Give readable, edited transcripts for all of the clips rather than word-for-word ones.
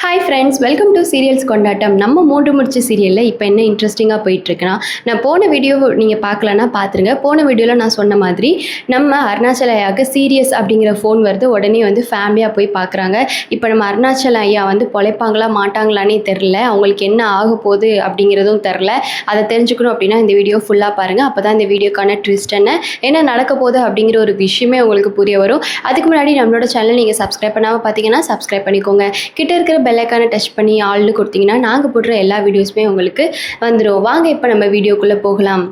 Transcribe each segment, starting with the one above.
Hi friends, welcome to serials கொண்டாட்டம். நம்ம மூன்று முடிச்ச சீரியலில் இப்போ என்ன இன்ட்ரெஸ்டிங்காக போயிட்டுருக்குன்னா, நான் போன வீடியோ நீங்கள் பார்க்கலன்னா பார்த்துருங்க. போன வீடியோவில் நான் சொன்ன மாதிரி நம்ம அருணாச்சல ஐயாவுக்கு சீரியஸ் அப்படிங்கிற ஃபோன் வருது. உடனே வந்து ஃபேமிலியாக போய் பார்க்குறாங்க. இப்போ நம்ம அருணாச்சல ஐயா வந்து பொழைப்பாங்களா மாட்டாங்களானே தெரில, அவங்களுக்கு என்ன ஆக போகுது அப்படிங்கிறதும் தெரில. அதை தெரிஞ்சுக்கணும் அப்படின்னா இந்த வீடியோ ஃபுல்லாக பாருங்கள். அப்போ தான் இந்த வீடியோக்கான ட்விஸ்ட் என்ன நடக்க போகுது அப்படிங்கிற ஒரு விஷயமே உங்களுக்கு புரிய வரும். அதுக்கு முன்னாடி நம்மளோட சேனல் நீங்கள் சப்ஸ்கிரைப் பண்ணாமல் பார்த்தீங்கன்னா சப்ஸ்கிரைப் பண்ணிக்கோங்க. கிட்ட இருக்கிற பெல்லைக்கான டச் பண்ணி ஆள்னு கொடுத்தீங்கன்னா நாங்கள் போடுற எல்லா வீடியோஸுமே உங்களுக்கு வந்துடும். வாங்க இப்போ நம்ம வீடியோக்குள்ளே போகலாம்.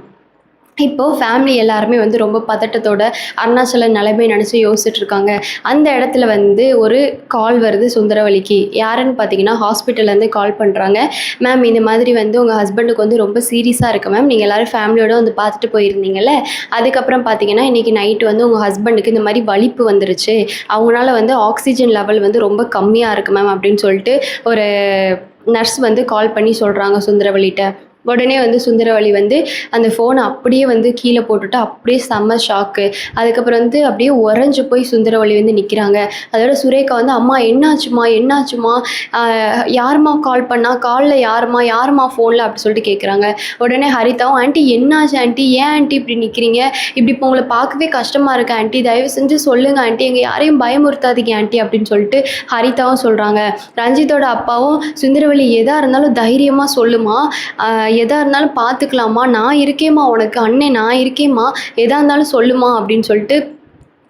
இப்போது ஃபேமிலி எல்லாருமே வந்து ரொம்ப பதட்டத்தோட அருணாச்சல நிலைமை நினச்சி யோசிச்சுட்டு இருக்காங்க. அந்த இடத்துல வந்து ஒரு கால் வருது சுந்தரவலிக்கு. யாருன்னு பார்த்தீங்கன்னா ஹாஸ்பிட்டல்லேருந்து கால் பண்ணுறாங்க. மேம், இந்த மாதிரி வந்து உங்கள் ஹஸ்பண்டுக்கு வந்து ரொம்ப சீரியஸாக இருக்குது மேம், நீங்கள் எல்லோரும் ஃபேமிலியோடு வந்து பார்த்துட்டு போயிருந்தீங்கல்ல, அதுக்கப்புறம் பார்த்தீங்கன்னா இன்றைக்கி நைட்டு வந்து உங்கள் ஹஸ்பண்டுக்கு இந்த மாதிரி வலிப்பு வந்துருச்சு, அவங்களால வந்து ஆக்சிஜன் லெவல் வந்து ரொம்ப கம்மியாக இருக்குது மேம் அப்படின்னு சொல்லிட்டு ஒரு நர்ஸ் வந்து கால் பண்ணி சொல்கிறாங்க சுந்தரவலிகிட்ட. உடனே வந்து சுந்தரவலி வந்து அந்த ஃபோனை அப்படியே வந்து கீழே போட்டுட்டு அப்படியே செம்ம ஷாக்கு. அதுக்கப்புறம் வந்து அப்படியே உறைஞ்சி போய் சுந்தரவலி வந்து நிற்கிறாங்க. அதோட சுரேகா வந்து அம்மா என்னாச்சுமா யாருமா கால் பண்ணா, காலில் யாருமா ஃபோனில் அப்படி சொல்லிட்டு கேட்குறாங்க. உடனே ஹரிதாவும் ஆண்டி என்னாச்சு ஆண்டி, ஏன் ஆண்டி இப்படி நிற்கிறீங்க, இப்படி இப்போ உங்களை பார்க்கவே கஷ்டமாக இருக்கு ஆண்டி, தயவு செஞ்சு சொல்லுங்கள் ஆண்டி, எங்கள் யாரையும் பயமுறுத்தாதீங்க ஆண்டி அப்படின்னு சொல்லிட்டு ஹரிதாவும் சொல்கிறாங்க. ரஞ்சித்தோட அப்பாவும் சுந்தரவலி எதாக இருந்தாலும் தைரியமாக சொல்லுமா, எதாக இருந்தாலும் பார்த்துக்கலாமா, நான் இருக்கேம்மா உனக்கு, அண்ணே நான் இருக்கேம்மா, எதாக இருந்தாலும் சொல்லுமா அப்படின்னு சொல்லிட்டு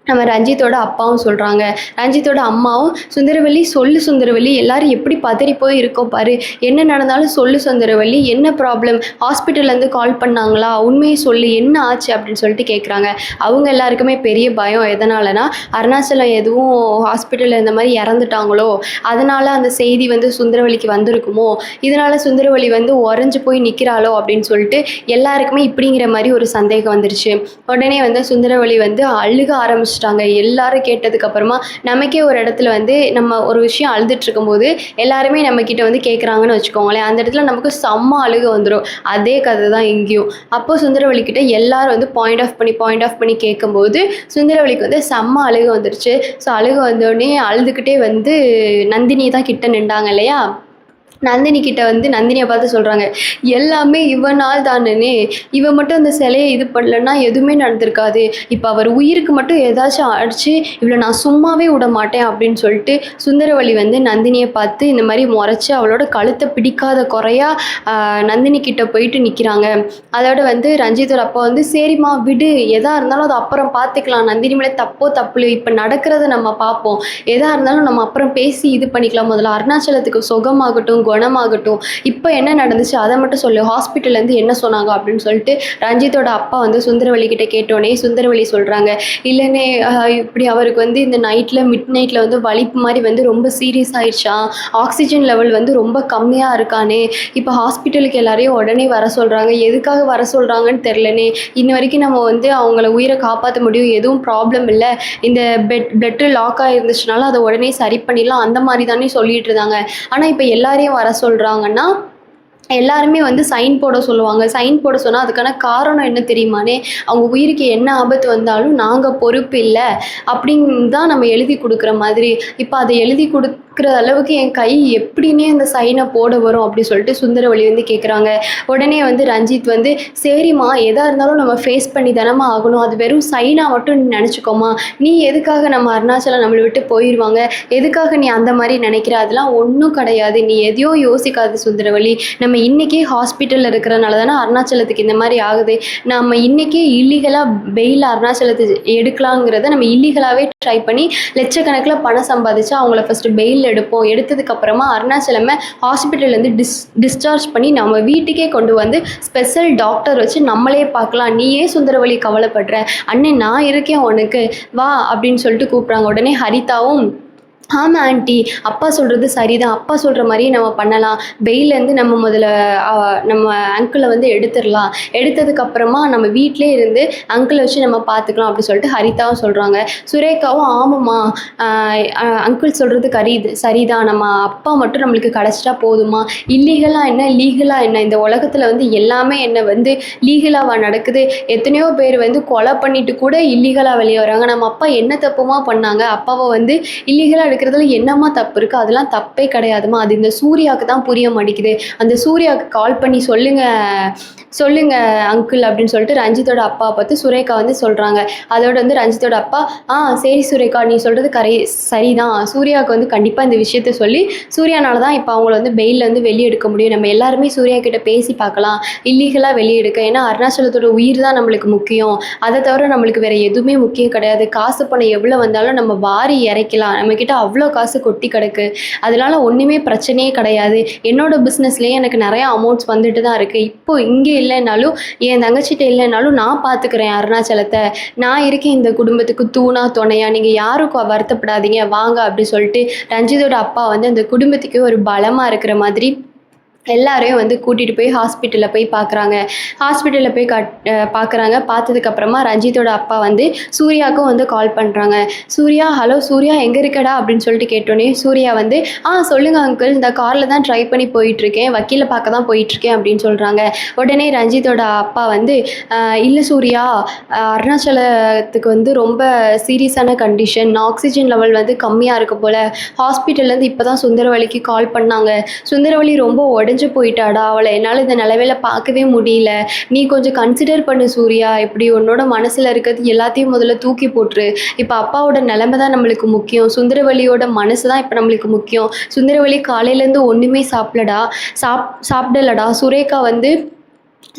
நம்ம ரஞ்சித்தோட அப்பாவும் சொல்கிறாங்க. ரஞ்சித்தோட அம்மாவும் சுந்தரவல்லி சுந்தரவல்லி, எல்லாரும் எப்படி பதறி போய் இருக்கோம் பாரு, என்ன நடந்தாலும் சுந்தரவல்லி, என்ன ப்ராப்ளம், ஹாஸ்பிட்டல்லேருந்து கால் பண்ணாங்களா, உண்மையை சொல்லு, என்ன ஆச்சு அப்படின்னு சொல்லிட்டு கேட்குறாங்க. அவங்க எல்லாருக்குமே பெரிய பயம். எதனாலனா அருணாச்சலம் எதுவும் ஹாஸ்பிட்டலில் இந்த மாதிரி இறந்துட்டாங்களோ, அதனால் அந்த செய்தி வந்து சுந்தரவல்லிக்கு வந்திருக்குமோ, இதனால் சுந்தரவல்லி வந்து உறைஞ்சு போய் நிற்கிறாளோ அப்படின்னு சொல்லிட்டு எல்லாருக்குமே இப்படிங்கிற மாதிரி ஒரு சந்தேகம் வந்துருச்சு. உடனே வந்து சுந்தரவல்லி வந்து அழுக ஆரம்பிச்சு எல்லாரும் கேட்டதுக்கு அப்புறமா நமக்கே ஒரு இடத்துல வந்து நம்ம ஒரு விஷயம் அழுதுட்டு இருக்கும்போது எல்லாருமே நம்ம கிட்ட வந்து கேட்குறாங்கன்னு வச்சுக்கோங்களேன், அந்த இடத்துல நமக்கு செம்ம அழுக வந்துடும். அதே கதை தான் இங்கேயும். அப்போ சுந்தரவல்லி கிட்ட எல்லாரும் வந்து பாயிண்ட் ஆஃப் பண்ணி கேட்கும்போது சுந்தரவல்லிக்கு வந்து செம்ம அழுக வந்துருச்சு. ஸோ அழுக வந்தோடனே அழுதுகிட்டே வந்து நந்தினி தான் கிட்ட நின்றாங்க இல்லையா, நந்தினி கிட்ட வந்து நந்தினியை பார்த்து சொல்கிறாங்க, எல்லாமே இவனால் தானே, இவன் மட்டும் அந்த சிலையை இது பண்ணலன்னா எதுவுமே நடந்திருக்காது, இப்போ அவர் உயிருக்கு மட்டும் ஏதாச்சும் அடிச்சு இவ்வளோ நான் சும்மாவே விட மாட்டேன் அப்படின்னு சொல்லிட்டு சுந்தரவல்லி வந்து நந்தினியை பார்த்து இந்த மாதிரி முறைச்சி அவளோட கழுத்தை பிடிக்காத குறையா நந்தினி கிட்ட போயிட்டு நிற்கிறாங்க. அதோட வந்து ரஞ்சித்தோட அப்பா வந்து சரிம்மா விடு, எதாக இருந்தாலும் அது அப்புறம் பார்த்துக்கலாம், நந்தினி மேலே தப்பு இப்போ நடக்கிறத நம்ம பார்ப்போம், எதாக இருந்தாலும் நம்ம அப்புறம் பேசி இது பண்ணிக்கலாம், முதல்ல அருணாச்சலத்துக்கு சுகமாகட்டும் குணமாகட்டும், இப்போ என்ன நடந்துச்சு அதை மட்டும் சொல்லு, ஹாஸ்பிட்டல்லேருந்து என்ன சொன்னாங்க அப்படின்னு சொல்லிட்டு ரஞ்சித்தோட அப்பா வந்து சுந்தரவல்லி கிட்ட கேட்டோன்னே சுந்தரவல்லி சொல்கிறாங்க, இல்லைன்னே இப்படி அவருக்கு வந்து இந்த மிட் நைட்டில் வந்து வலிப்பு மாதிரி வந்து ரொம்ப சீரியஸ் ஆயிடுச்சா, ஆக்சிஜன் லெவல் வந்து ரொம்ப கம்மியாக இருக்கானே, இப்போ ஹாஸ்பிட்டலுக்கு எல்லாரையும் உடனே வர சொல்கிறாங்க, எதுக்காக வர சொல்கிறாங்கன்னு தெரிலனே, இன்ன வரைக்கும் நம்ம வந்து அவங்கள உயிரை காப்பாற்ற முடியும், எதுவும் ப்ராப்ளம் இல்லை, இந்த பிளட்டு லாக் ஆகிருந்துச்சுனால அதை உடனே சரி பண்ணிடலாம், அந்த மாதிரி தானே சொல்லிட்டு இருந்தாங்க. ஆனால் இப்போ எல்லாரையும் வர சொல்கிறாங்கன்னா எல்லாருமே வந்து சைன் போட சொல்லுவாங்க. சைன் போட சொன்னால் அதுக்கான காரணம் என்ன தெரியுமானே, அவங்க உயிருக்கு என்ன ஆபத்து வந்தாலும் நாங்கள் பொறுப்பு இல்லை அப்படின்னு தான் நம்ம எழுதி கொடுக்குற மாதிரி. இப்போ அதை எழுதி கொடுக்குற அளவுக்கு என் கை எப்படின்னே அந்த சைனை போட வரும் அப்படி சொல்லிட்டு சுந்தரவல்லி வந்து கேட்குறாங்க. உடனே வந்து ரஞ்சித் வந்து சரிம்மா, எதாக இருந்தாலும் நம்ம ஃபேஸ் பண்ணி தானமா ஆகணும், அது வெறும் சைனாக மட்டும் நினச்சிக்கோமா, நீ எதுக்காக நம்ம அருணாச்சலம் நம்மளை விட்டு போயிடுவாங்க, எதுக்காக நீ அந்த மாதிரி நினைக்கிற, அதெல்லாம் ஒன்றும் கிடையாது, நீ எதையோ யோசிக்காது சுந்தரவல்லி, நம்ம இன்றைக்கே ஹாஸ்பிட்டலில் இருக்கிறனால தானே அருணாச்சலத்துக்கு இந்த மாதிரி ஆகுது, நம்ம இன்றைக்கே இல்லீகலாக பெயில் அருணாச்சலத்தை எடுக்கலாங்கிறத நம்ம இல்லீகலாகவே ட்ரை பண்ணி லட்சக்கணக்கில் பணம் சம்பாதிச்சு அவங்கள ஃபஸ்ட்டு பெயில் எடுப்போம், எடுத்ததுக்கப்புறமா அருணாச்சலமை ஹாஸ்பிட்டல்லேருந்து டிஸ்சார்ஜ் பண்ணி நம்ம வீட்டுக்கே கொண்டு வந்து ஸ்பெஷல் டாக்டர் வச்சு நம்மளே பார்க்கலாம், நீயே சுந்தரவல்லி கவலைப்படுற, அண்ணன் நான் இருக்கேன் உனக்கு வா அப்படின்னு சொல்லிட்டு கூப்பிட்றாங்க. உடனே ஹரிதாவும் ஆமாம் ஆண்டி, அப்பா சொல்கிறது சரிதான், அப்பா சொல்கிற மாதிரியே நம்ம பண்ணலாம், பெயிலேருந்து நம்ம முதல்ல நம்ம அங்கிளை வந்து எடுத்துடலாம், எடுத்ததுக்கப்புறமா நம்ம வீட்டிலே இருந்து அங்கிளை வச்சு நம்ம பார்த்துக்கலாம் அப்படி சொல்லிட்டு ஹரிதாவும் சொல்கிறாங்க. சுரேகாவும் ஆமாம்மா, அங்கிள் சொல்கிறது சரிதான், நம்ம அப்பா மட்டும் நம்மளுக்கு கிடச்சிட்டா போதுமா, இல்லீகலாக என்ன லீகலாக என்ன, இந்த உலகத்தில் வந்து எல்லாமே என்ன வந்து லீகலாக நடக்குது, எத்தனையோ பேர் வந்து கொலை பண்ணிட்டு கூட இல்லீகலாக வெளியே வராங்க, நம்ம அப்பா என்ன தப்புமா பண்ணாங்க, அப்பாவை வந்து இல்லீகலாக எடுக்கிறதுல என்னம்மா தப்பு இருக்குது, அதெல்லாம் தப்பே கிடையாதுமா, அது இந்த சூர்யாவுக்கு தான் புரிய மாட்டேங்குது, அந்த சூர்யாவுக்கு கால் பண்ணி சொல்லுங்க அங்கிள் அப்படின்னு சொல்லிட்டு ரஞ்சித்தோட அப்பா பார்த்து சுரேகா வந்து சொல்கிறாங்க. அதோட வந்து ரஞ்சித்தோட அப்பா சரி சுரேகா, நீ சொல்கிறது சரிதான், சூர்யாவுக்கு வந்து கண்டிப்பாக இந்த விஷயத்த சொல்லி சூர்யானால தான் இப்போ அவங்கள வந்து பெயிலில் வந்து வெளியே எடுக்க முடியும், நம்ம எல்லாருமே சூர்யா கிட்ட பேசி பார்க்கலாம் இல்லீகலாக வெளியே எடுக்க, ஏன்னா அருணாச்சலத்தோட உயிர் தான் நம்மளுக்கு முக்கியம், அதை தவிர நம்மளுக்கு வேறு எதுவுமே முக்கியம் கிடையாது, காசு பணம் எவ்வளோ வந்தாலும் நம்ம வாரி இறைக்கலாம், நம்மக்கிட்ட அவ்வளோ காசு கொட்டி கிடக்கு, அதனால ஒன்றுமே பிரச்சனையே கிடையாது, என்னோட பிஸ்னஸ்லேயே எனக்கு நிறையா அமௌண்ட்ஸ் வந்துட்டு தான் இருக்குது, இப்போ இங்கே இல்லைனாலும் என் தங்கச்சிட்ட இல்லைனாலும் நான் பார்த்துக்கிறேன் அருணாச்சலத்தை, நான் இருக்கேன் இந்த குடும்பத்துக்கு தூணா துணையா, நீங்கள் யாருக்கும் வருத்தப்படாதீங்க வாங்க அப்படி சொல்லிட்டு ரஞ்சிதோட அப்பா வந்து அந்த குடும்பத்துக்கு ஒரு பலமாக இருக்கிற மாதிரி எல்லாரையும் வந்து கூட்டிகிட்டு போய் ஹாஸ்பிட்டலில் போய் பார்க்குறாங்க. ஹாஸ்பிட்டலில் போய் பார்க்குறாங்க. பார்த்ததுக்கப்புறமா ரஞ்சித்தோட அப்பா வந்து சூர்யாவுக்கும் வந்து கால் பண்ணுறாங்க. சூர்யா, ஹலோ சூர்யா, எங்கே இருக்கடா அப்படின்னு சொல்லிட்டு கேட்டோன்னே சூர்யா வந்து சொல்லுங்கள் அங்கிள், இந்த காரில் தான் ட்ரை பண்ணி போயிட்டுருக்கேன், வக்கீலை பார்க்க தான் போயிட்டுருக்கேன் அப்படின்னு சொல்கிறாங்க. உடனே ரஞ்சித்தோட அப்பா வந்து இல்லை சூர்யா, அருணாச்சலத்துக்கு வந்து ரொம்ப சீரியஸான கண்டிஷன், ஆக்சிஜன் லெவல் வந்து கம்மியாக இருக்க போல், ஹாஸ்பிட்டல்லேருந்து இப்போ தான் சுந்தரவழிக்கு கால் பண்ணாங்க, சுந்தரவழி ரொம்ப உடஞ்சி போயிட்டாடா, அவளை என்னால் இந்த நிலவையில பார்க்கவே முடியல, நீ கொஞ்சம் கன்சிடர் பண்ணு சூர்யா, இப்படி உன்னோட மனசில் இருக்கிறது எல்லாத்தையும் முதல்ல தூக்கி போட்டுரு, இப்போ அப்பாவோட நிலைமை தான் நம்மளுக்கு முக்கியம், சுந்தரவழியோட மனசு தான் இப்போ நம்மளுக்கு முக்கியம், சுந்தரவழி காலையிலேருந்து ஒன்றுமே சாப்பிடலடா, சுரேகா வந்து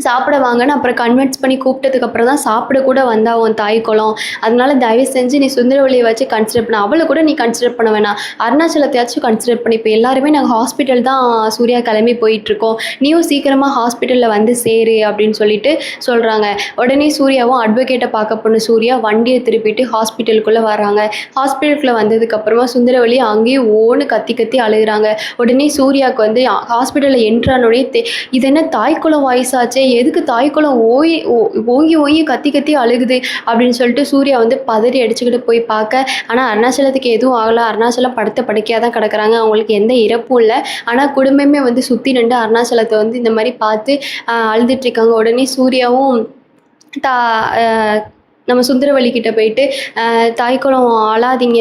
சாப்பிட வாங்கன்னு அப்புறம் கன்வின்ஸ் பண்ணி கூப்பிட்டதுக்கப்புறம் தான் சாப்பிட கூட வந்தா உன் தாய் குளம், அதனால தயவு செஞ்சு நீ சுந்தரவழியை வச்சு கன்சிடர் பண்ண, அவளை கூட நீ கன்சிடர் பண்ண வேணாம், அருணாச்சலத்தையாச்சும் கன்சிடர் பண்ணி, இப்போ எல்லாருமே நாங்கள் ஹாஸ்பிட்டல் தான் சூர்யா கிளம்பி போயிட்டுருக்கோம், நீயும் சீக்கிரமாக ஹாஸ்பிட்டலில் வந்து சேரு அப்படின்னு சொல்லிட்டு சொல்கிறாங்க. உடனே சூர்யாவும் அட்வொகேட்டை பார்க்க போன சூர்யா வண்டியை திருப்பிட்டு ஹாஸ்பிட்டலுக்குள்ளே வராங்க. ஹாஸ்பிட்டலுக்குள்ளே வந்ததுக்கப்புறமா சுந்தரவழி அங்கேயும் ஓன்னு கத்தி கத்தி அழுகிறாங்க. உடனே சூர்யாவுக்கு வந்து ஹாஸ்பிட்டலில் என்ட்ரானோடனே இது என்ன தாய்க்குளம் வாய்ஸாச்சு, எதுக்கு தாய்க்குளம் ஓங்கி கத்தி கத்தி அழுகுது அப்படின்னு சொல்லிட்டு சூர்யா வந்து பதறி அடிச்சுக்கிட்டு போய் பார்க்க, ஆனால் அருணாச்சலத்துக்கு எதுவும் ஆகலை, அருணாச்சலம் படுத்த படுக்கையாக தான் கிடக்குறாங்க, அவங்களுக்கு எந்த இறப்பும் இல்லை, ஆனால் குடும்பமே வந்து சுற்றி நின்று அருணாச்சலத்தை வந்து இந்த மாதிரி பார்த்து அழுதுட்ருக்காங்க. உடனே சூர்யாவும் நம்ம சுந்தரவழிக்கிட்ட போயிட்டு தாய்க்குளம் அழாதீங்க,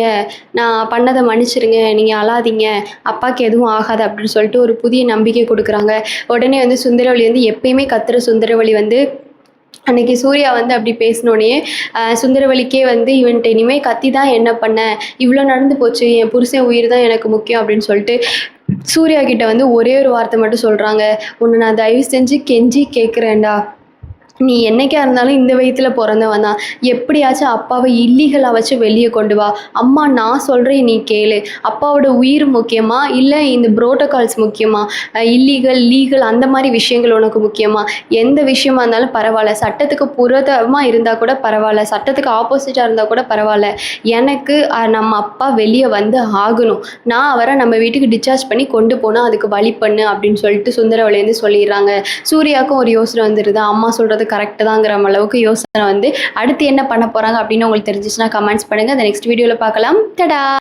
நான் பண்ணதை மன்னிச்சிருங்க, நீங்கள் அழாதீங்க, அப்பாவுக்கு எதுவும் ஆகாது அப்படின்னு சொல்லிட்டு ஒரு புதிய நம்பிக்கை கொடுக்குறாங்க. உடனே வந்து சுந்தரவழி வந்து எப்பயுமே கத்துற சுந்தரவழி வந்து அன்றைக்கி சூர்யா வந்து அப்படி பேசினோடனே சுந்தரவழிக்கே வந்து இவன்ட்டு இனிமேல் கத்தி தான் என்ன பண்ண, இவ்வளோ நடந்து போச்சு, என் புருஷன் உயிர் தான் எனக்கு முக்கியம் அப்படின்னு சொல்லிட்டு சூர்யா கிட்ட வந்து ஒரே ஒரு வார்த்தை மட்டும் சொல்கிறாங்க, உன்னை நான் தயவு செஞ்சு கெஞ்சி கேட்குறேன்டா, நீ என்னைக்கா இருந்தாலும் இந்த வயிற்றில் பிறந்தவன் தான், எப்படியாச்சும் அப்பாவை இல்லீகலாக வச்சு வெளியே கொண்டு வா, அம்மா நான் சொல்கிறேன் நீ கேளு, அப்பாவோட உயிர் முக்கியமா இல்லை இந்த புரோட்டோகால்ஸ் முக்கியமா, லீகல் அந்த மாதிரி விஷயங்கள் உனக்கு முக்கியமா, எந்த விஷயமா இருந்தாலும் பரவாயில்ல, சட்டத்துக்கு புறதமாக இருந்தால் கூட பரவாயில்ல, சட்டத்துக்கு ஆப்போசிட்டாக இருந்தால் கூட பரவாயில்ல, எனக்கு நம்ம அப்பா வெளியே வந்து ஆகணும், நான் அவரை நம்ம வீட்டுக்கு டிஸ்சார்ஜ் பண்ணி கொண்டு போனால் அதுக்கு வழி பண்ணு அப்படின்னு சொல்லிட்டு சுந்தரவழிலேருந்து சொல்லிடுறாங்க. சூர்யாவுக்கும் ஒரு யோசனை வந்துடுது, அம்மா சொல்கிறது கரெக்டு தாங்கிற அளவுக்கு யோசனை வந்து அடுத்து என்ன பண்ண போகிறாங்க அப்படின்னு உங்களுக்கு தெரிஞ்சிச்சுன்னா கமெண்ட்ஸ் பண்ணுங்கள். அந்த நெக்ஸ்ட் வீடியோவில் பார்க்கலாம். டடா.